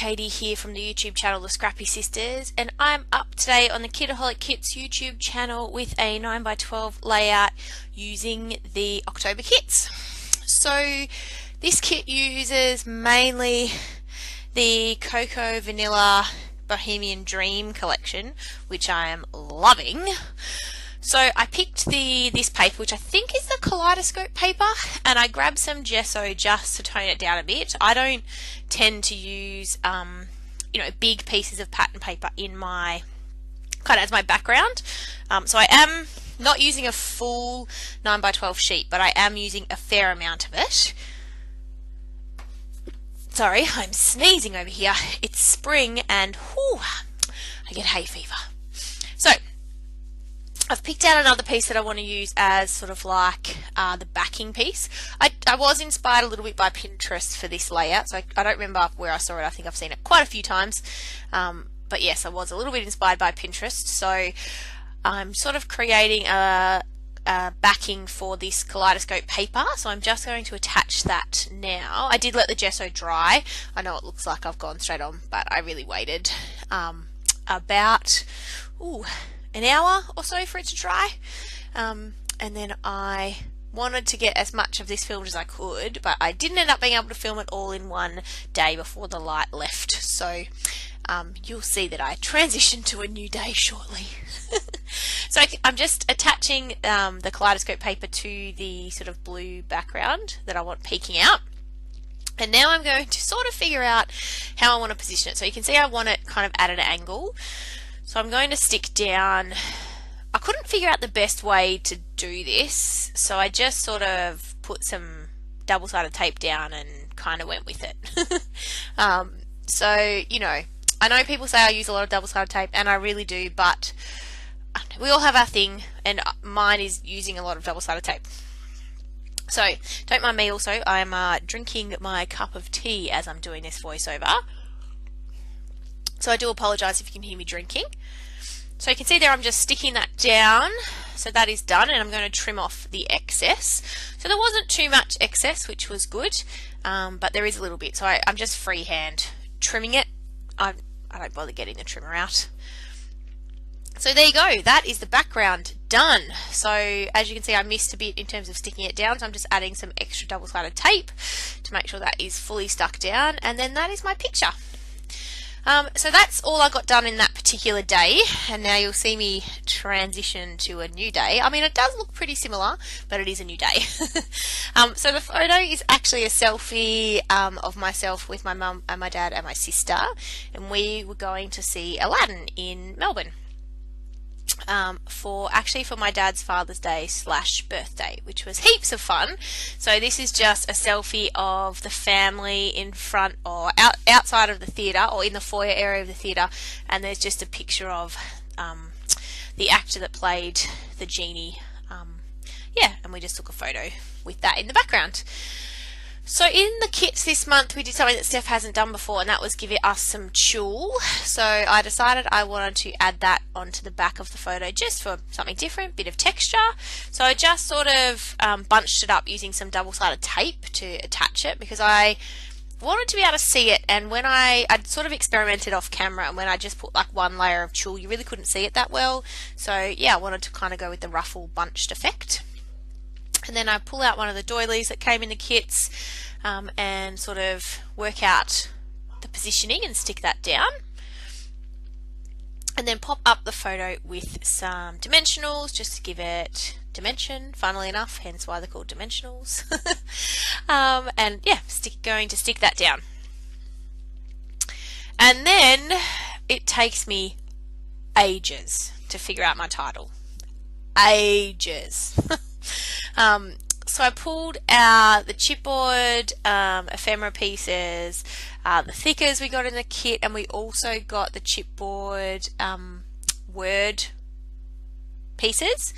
Katie here from the YouTube channel The Scrappy Sisters, and I'm up today on the Kitaholic Kits YouTube channel with a 9x12 layout using the October kits. So this kit uses mainly the Cocoa Vanilla Bohemian Dream collection, which I am loving. So I picked this paper, which I think is the kaleidoscope paper, and I grabbed some gesso just to tone it down a bit. I don't tend to use, big pieces of pattern paper in my, kind of as my background. So I am not using a full 9x12 sheet, but I am using a fair amount of it. Sorry, I'm sneezing over here. It's spring and whew, I get hay fever. So I've picked out another piece that I want to use as sort of like the backing piece. I was inspired a little bit by Pinterest for this layout, so I don't remember where I saw it. I think I've seen it quite a few times. But yes, I was a little bit inspired by Pinterest, so I'm sort of creating a backing for this kaleidoscope paper, so I'm just going to attach that now. I did let the gesso dry. I know it looks like I've gone straight on, but I really waited about an hour or so for it to dry, and then I wanted to get as much of this filmed as I could, but I didn't end up being able to film it all in one day before the light left, so you'll see that I transitioned to a new day shortly. So I'm just attaching the kaleidoscope paper to the sort of blue background that I want peeking out. And now I'm going to sort of figure out how I want to position it. So you can see I want it kind of at an angle. So I'm going to stick down. I couldn't figure out the best way to do this, so I just sort of put some double-sided tape down and kind of went with it. So, I know people say I use a lot of double-sided tape, and I really do, but we all have our thing, and mine is using a lot of double-sided tape. So, don't mind me also, I'm drinking my cup of tea as I'm doing this voiceover. So I do apologise if you can hear me drinking. So you can see there I'm just sticking that down. So that is done, and I'm going to trim off the excess. So there wasn't too much excess, which was good, but there is a little bit. So I'm just freehand trimming it. I don't bother getting the trimmer out. So there you go. That is the background done. So as you can see, I missed a bit in terms of sticking it down. So I'm just adding some extra double-sided tape to make sure that is fully stuck down. And then that is my picture. So that's all I got done in that particular day, and now you'll see me transition to a new day. I mean, it does look pretty similar, but it is a new day. So the photo is actually a selfie of myself with my mum and my dad and my sister, and we were going to see Aladdin in Melbourne. For my dad's Father's Day / birthday, which was heaps of fun. So this is just a selfie of the family in front or outside of the theatre, or in the foyer area of the theatre, and there's just a picture of the actor that played the genie. And we just took a photo with that in the background. So in the kits this month we did something that Steph hasn't done before, and that was give us some tulle. So I decided I wanted to add that onto the back of the photo just for something different, bit of texture. So I just sort of bunched it up using some double-sided tape to attach it, because I wanted to be able to see it, and when I'd sort of experimented off camera, and when I just put like one layer of tulle you really couldn't see it that well. So yeah, I wanted to kind of go with the ruffle bunched effect. And then I pull out one of the doilies that came in the kits and sort of work out the positioning and stick that down. And then pop up the photo with some dimensionals just to give it dimension, funnily enough, hence why they're called dimensionals. And yeah, going to stick that down. And then it takes me ages to figure out my title. Ages. So I pulled out the chipboard, ephemera pieces, the thickers we got in the kit, and we also got the chipboard word pieces.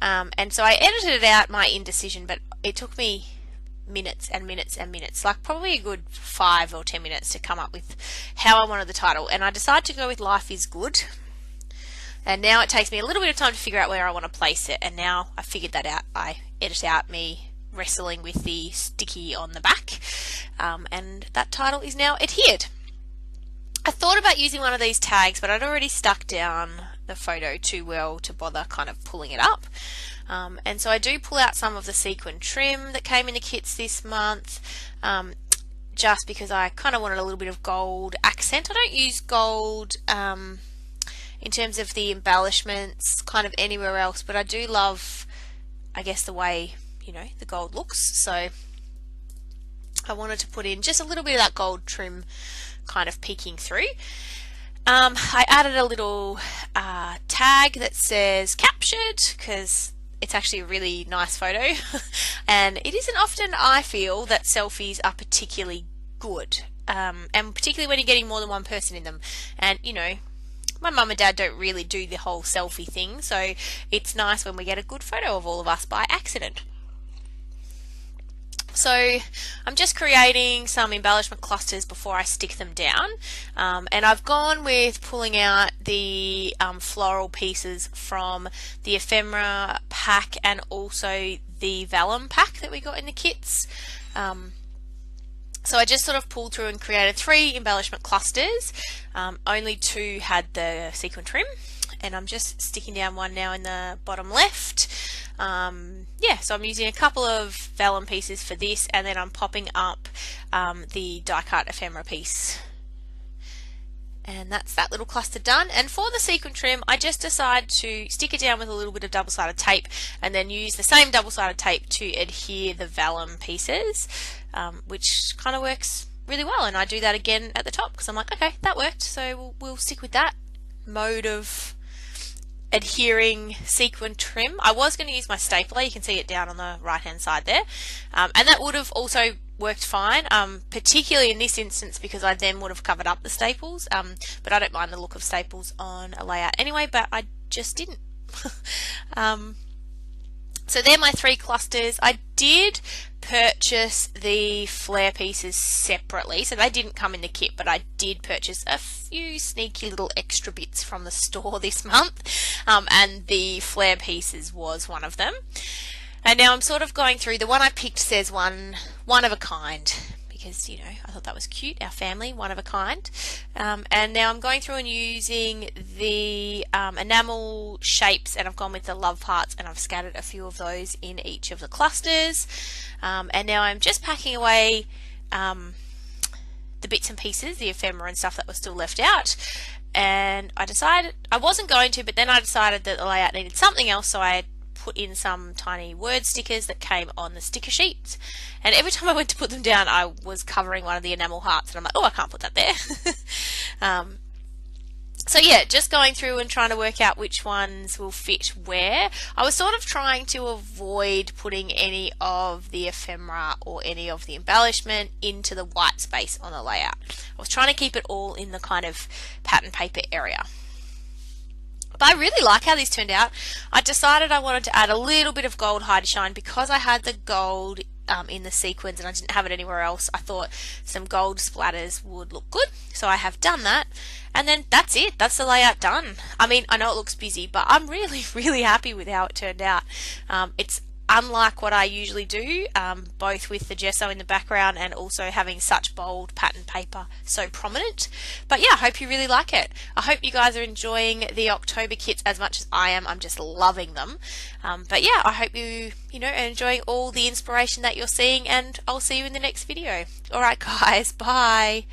And so I edited out my indecision, but it took me minutes and minutes and minutes, like probably a good 5 or 10 minutes to come up with how I wanted the title. And I decided to go with Life is Good. And now it takes me a little bit of time to figure out where I want to place it, and now I figured that out. I edit out me wrestling with the sticky on the back, and that title is now adhered. I thought about using one of these tags, but I'd already stuck down the photo too well to bother kind of pulling it up. And so I do pull out some of the sequin trim that came in the kits this month, just because I kind of wanted a little bit of gold accent. I don't use gold in terms of the embellishments kind of anywhere else, but I do love, I guess, the way, you know, the gold looks. So I wanted to put in just a little bit of that gold trim kind of peeking through. I added a little tag that says captured, because it's actually a really nice photo and it isn't often, I feel, that selfies are particularly good, and particularly when you're getting more than one person in them. And you know, my mum and dad don't really do the whole selfie thing, so it's nice when we get a good photo of all of us by accident. So I'm just creating some embellishment clusters before I stick them down, and I've gone with pulling out the floral pieces from the ephemera pack and also the vellum pack that we got in the kits. So I just sort of pulled through and created 3 embellishment clusters. Only 2 had the sequin trim, and I'm just sticking down one now in the bottom left. Yeah, so I'm using a couple of vellum pieces for this, and then I'm popping up the die cut ephemera piece. And that's that little cluster done. And for the sequin trim, I just decided to stick it down with a little bit of double-sided tape and then use the same double-sided tape to adhere the vellum pieces, which kind of works really well. And I do that again at the top because I'm like, okay, that worked, so we'll stick with that mode of adhering sequin trim. I was going to use my stapler, you can see it down on the right hand side there, and that would have also worked fine, particularly in this instance because I then would have covered up the staples, but I don't mind the look of staples on a layout anyway, but I just didn't. So they're my 3 clusters. I did purchase the flare pieces separately, so they didn't come in the kit, but I did purchase a few sneaky little extra bits from the store this month, and the flare pieces was one of them. And now I'm sort of going through, the one I picked says one of a kind, because, you know, I thought that was cute, our family, one of a kind. And now I'm going through and using the enamel shapes, and I've gone with the love hearts, and I've scattered a few of those in each of the clusters. And now I'm just packing away the bits and pieces, the ephemera and stuff that was still left out. And I decided, I wasn't going to, but then I decided that the layout needed something else, so I put in some tiny word stickers that came on the sticker sheets, and every time I went to put them down I was covering one of the enamel hearts, and I'm like, oh, I can't put that there. So yeah, just going through and trying to work out which ones will fit where. I was sort of trying to avoid putting any of the ephemera or any of the embellishment into the white space on the layout. I was trying to keep it all in the kind of pattern paper area. But I really like how these turned out. I decided I wanted to add a little bit of gold hide shine because I had the gold in the sequins and I didn't have it anywhere else. I thought some gold splatters would look good, so I have done that. And then that's it. That's the layout done. I mean, I know it looks busy, but I'm really, really happy with how it turned out. It's unlike what I usually do, both with the gesso in the background and also having such bold pattern paper so prominent. But yeah, I hope you really like it. I hope you guys are enjoying the October kits as much as I am. I'm just loving them. But yeah, I hope you are enjoying all the inspiration that you're seeing, and I'll see you in the next video. Alright guys, bye.